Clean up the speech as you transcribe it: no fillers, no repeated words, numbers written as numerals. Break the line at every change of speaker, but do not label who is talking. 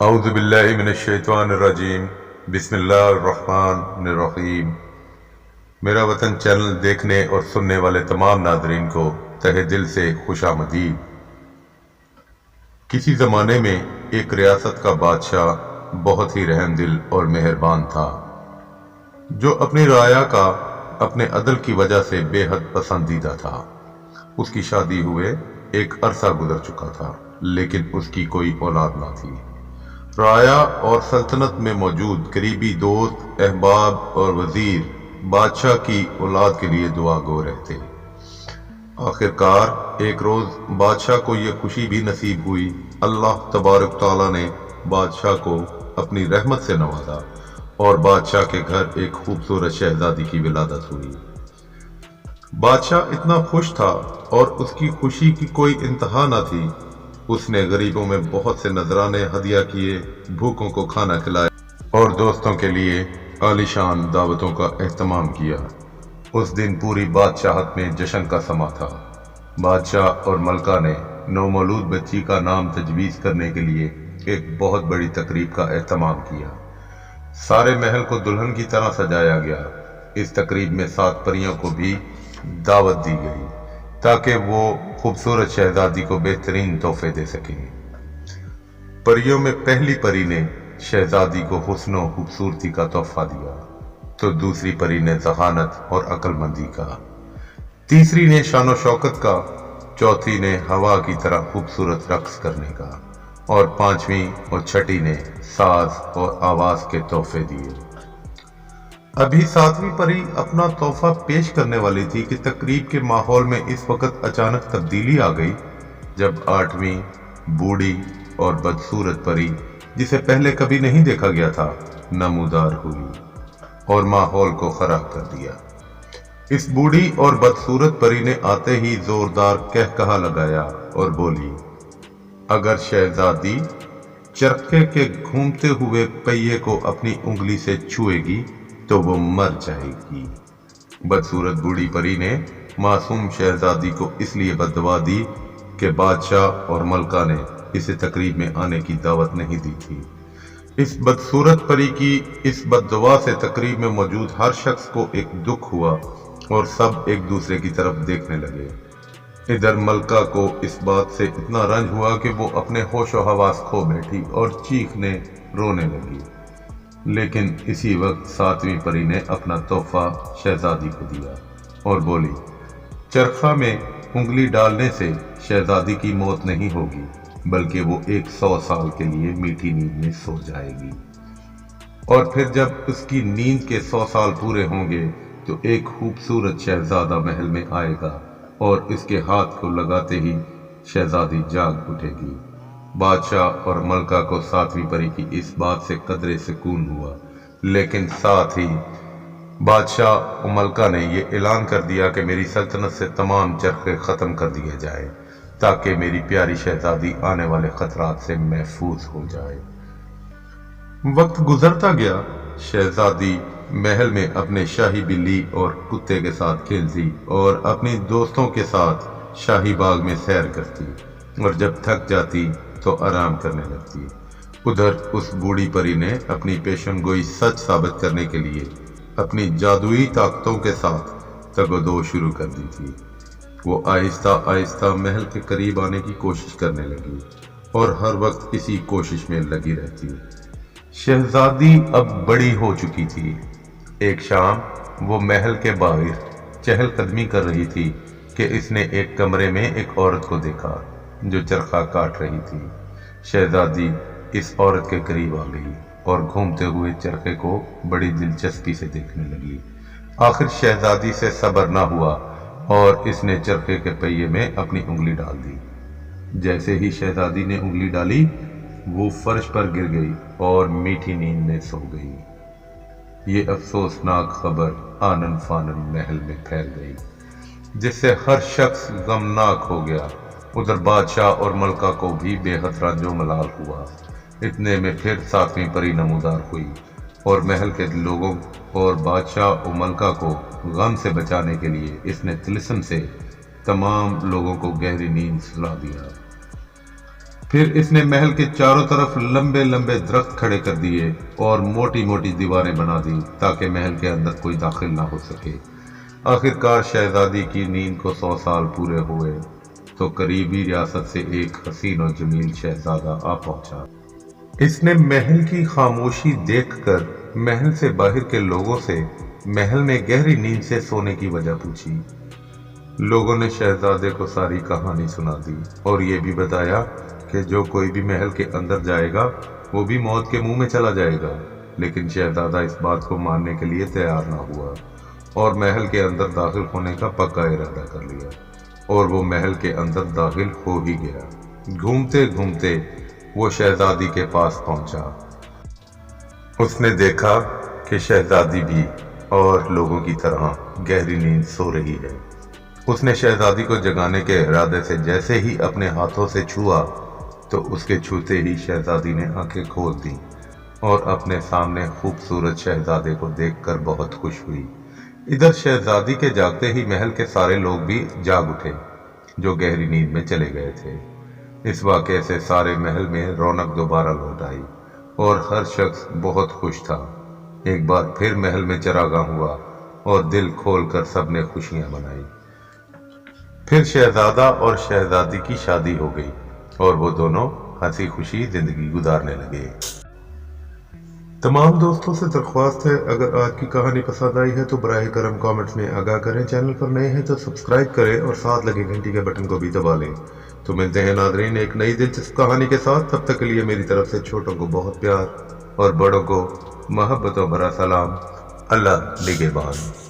اعوذ باللہ من الشیطان الرجیم، بسم اللہ الرحمن الرحیم۔ میرا وطن چینل دیکھنے اور سننے والے تمام ناظرین کو تہہ دل سے خوش آمدید۔ کسی زمانے میں ایک ریاست کا بادشاہ بہت ہی رحم دل اور مہربان تھا، جو اپنی رعایا کا اپنے عدل کی وجہ سے بے حد پسندیدہ تھا۔ اس کی شادی ہوئے ایک عرصہ گزر چکا تھا، لیکن اس کی کوئی اولاد نہ تھی۔ رعایا اور سلطنت میں موجود قریبی دوست، احباب اور وزیر بادشاہ کی اولاد کے لیے دعا گو رہتے۔ آخر کار ایک روز بادشاہ کو یہ خوشی بھی نصیب ہوئی۔ اللہ تبارک تعالیٰ نے بادشاہ کو اپنی رحمت سے نوازا اور بادشاہ کے گھر ایک خوبصورت شہزادی کی ولادت ہوئی۔ بادشاہ اتنا خوش تھا اور اس کی خوشی کی کوئی انتہا نہ تھی۔ اس نے غریبوں میں بہت سے نذرانے ہدیہ کیے، بھوکوں کو کھانا کھلایا اور دوستوں کے لیے عالیشان دعوتوں کا اہتمام کیا۔ اس دن پوری بادشاہت میں جشن کا سما تھا۔ بادشاہ اور ملکہ نے نومولود بچی کا نام تجویز کرنے کے لیے ایک بہت بڑی تقریب کا اہتمام کیا۔ سارے محل کو دلہن کی طرح سجایا گیا۔ اس تقریب میں 7 پریوں کو بھی دعوت دی گئی تاکہ وہ خوبصورت شہزادی کو بہترین تحفے دے سکیں۔ پریوں میں پہلی پری نے شہزادی کو حسن و خوبصورتی کا تحفہ دیا، تو دوسری پری نے ذہانت اور عقل مندی کا، تیسری نے شان و شوکت کا، چوتھی نے ہوا کی طرح خوبصورت رقص کرنے کا، اور 5ویں اور 6ٹھی نے ساز اور آواز کے تحفے دیے۔ ابھی 7ویں پری اپنا تحفہ پیش کرنے والی تھی کہ تقریب کے ماحول میں اس وقت اچانک تبدیلی آ گئی، جب 8ویں بوڑھی اور بدصورت پری، جسے پہلے کبھی نہیں دیکھا گیا تھا، نمودار ہوئی اور ماحول کو خراب کر دیا۔ اس بوڑھی اور بدصورت پری نے آتے ہی زوردار قہقہا لگایا اور بولی، اگر شہزادی چرخے کے گھومتے ہوئے پہیے کو اپنی انگلی سے چھوئے گی تو وہ مر جائے گی۔ بدصورت بوڑھی پری نے معصوم شہزادی کو اس لیے بد دعا دی کہ بادشاہ اور ملکہ نے اسے تقریب میں آنے کی دعوت نہیں دی تھی۔ اس بدصورت پری کی اس بد دعا سے تقریب میں موجود ہر شخص کو ایک دکھ ہوا اور سب ایک دوسرے کی طرف دیکھنے لگے۔ ادھر ملکہ کو اس بات سے اتنا رنج ہوا کہ وہ اپنے ہوش و حواس کھو بیٹھی اور چیخنے رونے لگی۔ لیکن اسی وقت 7ویں پری نے اپنا تحفہ شہزادی کو دیا اور بولی، چرخہ میں انگلی ڈالنے سے شہزادی کی موت نہیں ہوگی، بلکہ وہ 100 سال کے لیے میٹھی نیند میں سو جائے گی، اور پھر جب اس کی نیند کے 100 سال پورے ہوں گے تو ایک خوبصورت شہزادہ محل میں آئے گا اور اس کے ہاتھ کو لگاتے ہی شہزادی جاگ اٹھے گی۔ بادشاہ اور ملکہ کو 7ویں پری کی اس بات سے قدرے سکون ہوا، لیکن ساتھ ہی بادشاہ و ملکہ نے یہ اعلان کر دیا کہ میری سلطنت سے تمام چرخے ختم کر دیے جائیں تاکہ میری پیاری شہزادی آنے والے خطرات سے محفوظ ہو جائے۔ وقت گزرتا گیا، شہزادی محل میں اپنے شاہی بلی اور کتے کے ساتھ کھیلتی اور اپنی دوستوں کے ساتھ شاہی باغ میں سیر کرتی، اور جب تھک جاتی تو آرام کرنے لگتی۔ ادھر اس بوڑھی پری نے اپنی پیشن گوئی سچ ثابت کرنے کے لیے اپنی جادوئی طاقتوں کے ساتھ تگ و دو شروع کر دی تھی۔ وہ آہستہ آہستہ محل کے قریب آنے کی کوشش کرنے لگی اور ہر وقت اسی کوشش میں لگی رہتی۔ شہزادی اب بڑی ہو چکی تھی۔ ایک شام وہ محل کے باہر چہل قدمی کر رہی تھی کہ اس نے ایک کمرے میں ایک عورت کو دیکھا جو چرخہ کاٹ رہی تھی۔ شہزادی اس عورت کے قریب آ گئی اور گھومتے ہوئے چرخے کو بڑی دلچسپی سے دیکھنے لگی۔ آخر شہزادی سے صبر نہ ہوا اور اس نے چرخے کے پہیے میں اپنی انگلی ڈال دی۔ جیسے ہی شہزادی نے انگلی ڈالی، وہ فرش پر گر گئی اور میٹھی نیند میں سو گئی۔ یہ افسوسناک خبر آنن فانن محل میں پھیل گئی، جس سے ہر شخص غمناک ہو گیا۔ ادھر بادشاہ اور ملکہ کو بھی بے حد رنج و ملال ہوا۔ اتنے میں پھر 7ویں پری نمودار ہوئی اور محل کے لوگوں اور بادشاہ و ملکہ کو غم سے بچانے کے لیے اس نے طلسم سے تمام لوگوں کو گہری نیند سلا دیا۔ پھر اس نے محل کے چاروں طرف لمبے لمبے درخت کھڑے کر دیے اور موٹی موٹی دیواریں بنا دی تاکہ محل کے اندر کوئی داخل نہ ہو سکے۔ آخر کار شہزادی کی نیند کو 100 سال پورے ہوئے تو قریبی ریاست سے ایک حسین و جمیل شہزادہ آ پہنچا۔ اس نے محل کی خاموشی دیکھ کر محل سے باہر کے لوگوں سے محل میں گہری نیند سے سونے کی وجہ پوچھی۔ لوگوں نے شہزادے کو ساری کہانی سنا دی اور یہ بھی بتایا کہ جو کوئی بھی محل کے اندر جائے گا وہ بھی موت کے منہ میں چلا جائے گا، لیکن شہزادہ اس بات کو ماننے کے لیے تیار نہ ہوا اور محل کے اندر داخل ہونے کا پکا ارادہ کر لیا، اور وہ محل کے اندر داخل ہو ہی گیا۔ گھومتے گھومتے وہ شہزادی کے پاس پہنچا۔ اس نے دیکھا کہ شہزادی بھی اور لوگوں کی طرح گہری نیند سو رہی ہے۔ اس نے شہزادی کو جگانے کے ارادے سے جیسے ہی اپنے ہاتھوں سے چھوا تو اس کے چھوتے ہی شہزادی نے آنکھیں کھول دیں اور اپنے سامنے خوبصورت شہزادے کو دیکھ کر بہت خوش ہوئی۔ ادھر شہزادی کے جاگتے ہی محل کے سارے لوگ بھی جاگ اٹھے جو گہری نیند میں چلے گئے تھے۔ اس واقعے سے سارے محل میں رونق دوبارہ لوٹ آئی اور ہر شخص بہت خوش تھا۔ ایک بار پھر محل میں چراغاں ہوا اور دل کھول کر سب نے خوشیاں منائی۔ پھر شہزادہ اور شہزادی کی شادی ہو گئی اور وہ دونوں ہنسی خوشی زندگی گزارنے لگے۔ تمام دوستوں سے درخواست ہے، اگر آج کی کہانی پسند آئی ہے تو براہ کرم کامنٹس میں آگاہ کریں، چینل پر نئے ہیں تو سبسکرائب کریں اور ساتھ لگے گھنٹی کے بٹن کو بھی دبا لیں۔ تو ملتے ہیں ناظرین ایک نئی دلچسپ کہانی کے ساتھ، تب تک کے لیے میری طرف سے چھوٹوں کو بہت پیار اور بڑوں کو محبتوں بھرا سلام۔ اللہ نگہبان۔